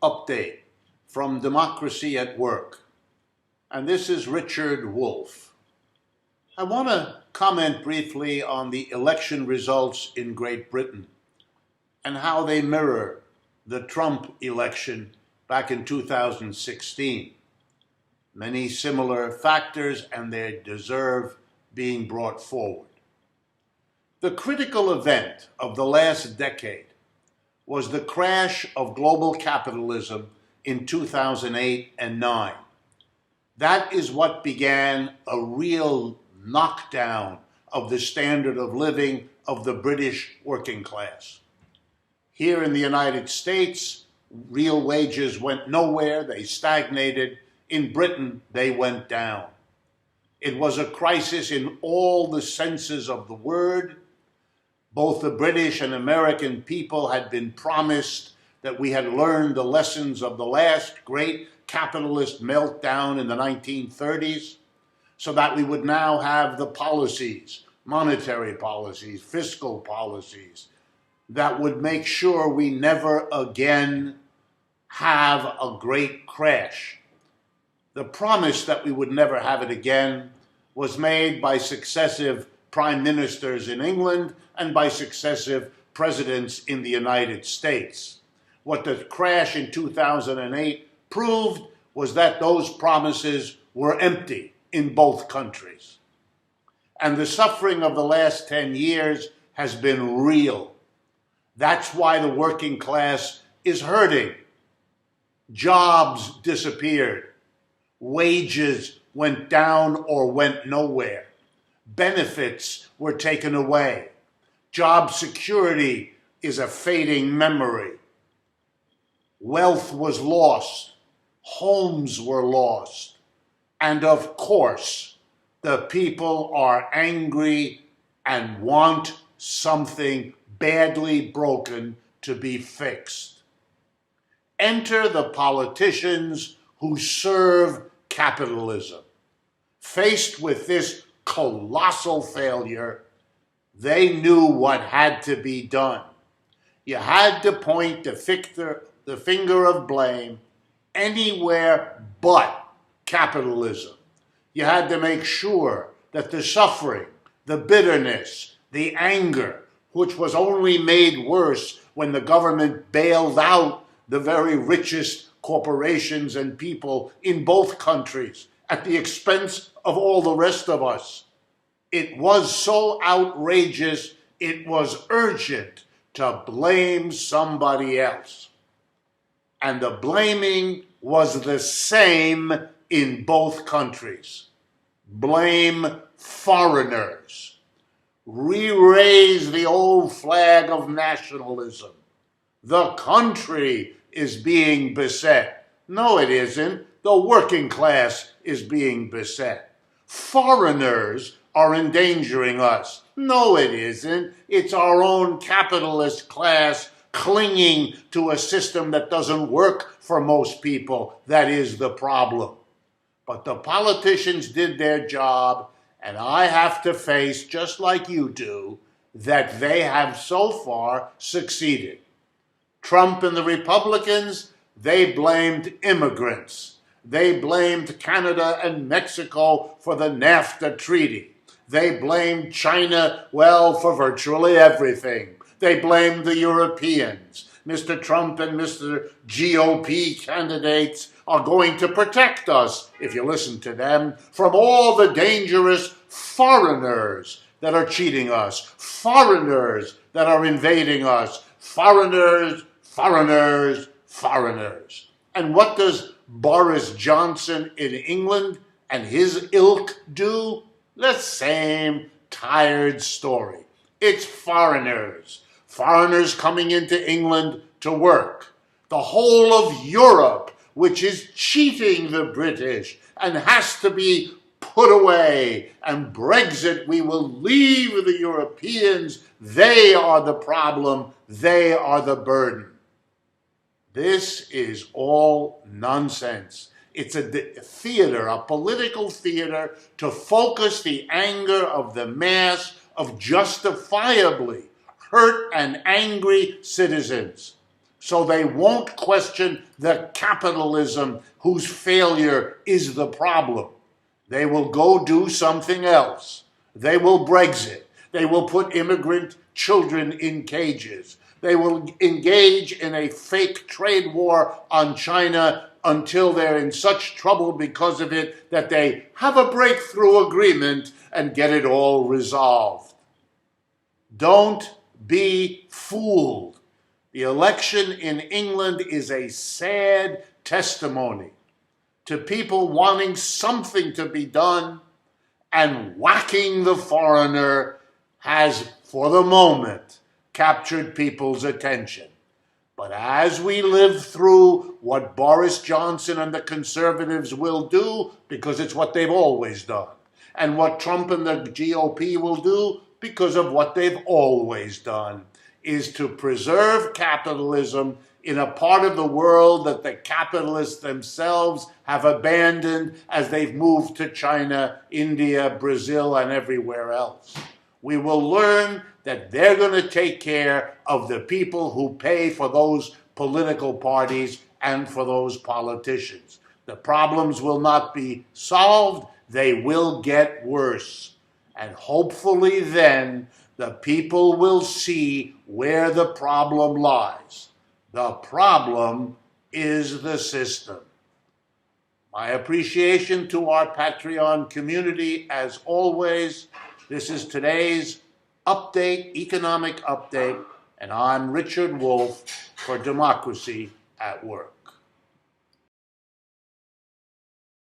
Update from Democracy at Work. And this is Richard Wolff. I want to comment briefly on the election results in Great Britain and how they mirror the Trump election back in 2016. Many similar factors, and they deserve being brought forward. The critical event of the last decade was the crash of global capitalism in 2008 and 9. That is what began a real knockdown of the standard of living of the British working class. Here in the United States, real wages went nowhere, they stagnated. In Britain, they went down. It was a crisis in all the senses of the word. Both the British and American people had been promised that we had learned the lessons of the last great capitalist meltdown in the 1930s, so that we would now have the policies, monetary policies, fiscal policies, that would make sure we never again have a great crash. The promise that we would never have it again was made by successive prime ministers in England and by successive presidents in the United States. What the crash in 2008 proved was that those promises were empty in both countries. And the suffering of the last 10 years has been real. That's why the working class is hurting. Jobs disappeared. Wages went down or went nowhere. Benefits were taken away. Job security is a fading memory. Wealth was lost. Homes were lost. And of course, the people are angry and want something badly broken to be fixed. Enter the politicians who serve capitalism. Faced with this colossal failure, they knew what had to be done. You had to point the finger of blame anywhere but capitalism. You had to make sure that the suffering, the bitterness, the anger, which was only made worse when the government bailed out the very richest corporations and people in both countries at the expense of all the rest of us. It was so outrageous, it was urgent to blame somebody else. And the blaming was the same in both countries. Blame foreigners. Re-raise the old flag of nationalism. The country is being beset. No, it isn't. The working class is being beset. Foreigners are endangering us. No, it isn't. It's our own capitalist class clinging to a system that doesn't work for most people. That is the problem. But the politicians did their job, and I have to face, just like you do, that they have so far succeeded. Trump and the Republicans, they blamed immigrants. They blamed Canada and Mexico for the NAFTA treaty. They blamed China, well, for virtually everything. They blamed the Europeans. Mr. Trump and Mr. GOP candidates are going to protect us, if you listen to them, from all the dangerous foreigners that are cheating us, foreigners that are invading us, foreigners. And what does Boris Johnson in England and his ilk do? The same tired story. It's foreigners. Foreigners coming into England to work. The whole of Europe, which is cheating the British and has to be put away. And Brexit, we will leave the Europeans. They are the problem. They are the burden. This is all nonsense. It's a theater, a political theater to focus the anger of the mass of justifiably hurt and angry citizens. so they won't question the capitalism whose failure is the problem. They will go do something else. They will Brexit. They will put immigrant children in cages. They will engage in a fake trade war on China until they're in such trouble because of it that they have a breakthrough agreement and get it all resolved. Don't be fooled. The election in England is a sad testimony to people wanting something to be done, and whacking the foreigner has, for the moment, captured people's attention. But as we live through what Boris Johnson and the Conservatives will do, because it's what they've always done, and what Trump and the GOP will do, because of what they've always done, is to preserve capitalism in a part of the world that the capitalists themselves have abandoned as they've moved to China, India, Brazil, and everywhere else. We will learn that they're going to take care of the people who pay for those political parties and for those politicians. The problems will not be solved, they will get worse. And hopefully then the people will see where the problem lies. The problem is the system. My appreciation to our Patreon community, as always. This is today's update, economic update, and I'm Richard Wolff for Democracy at Work.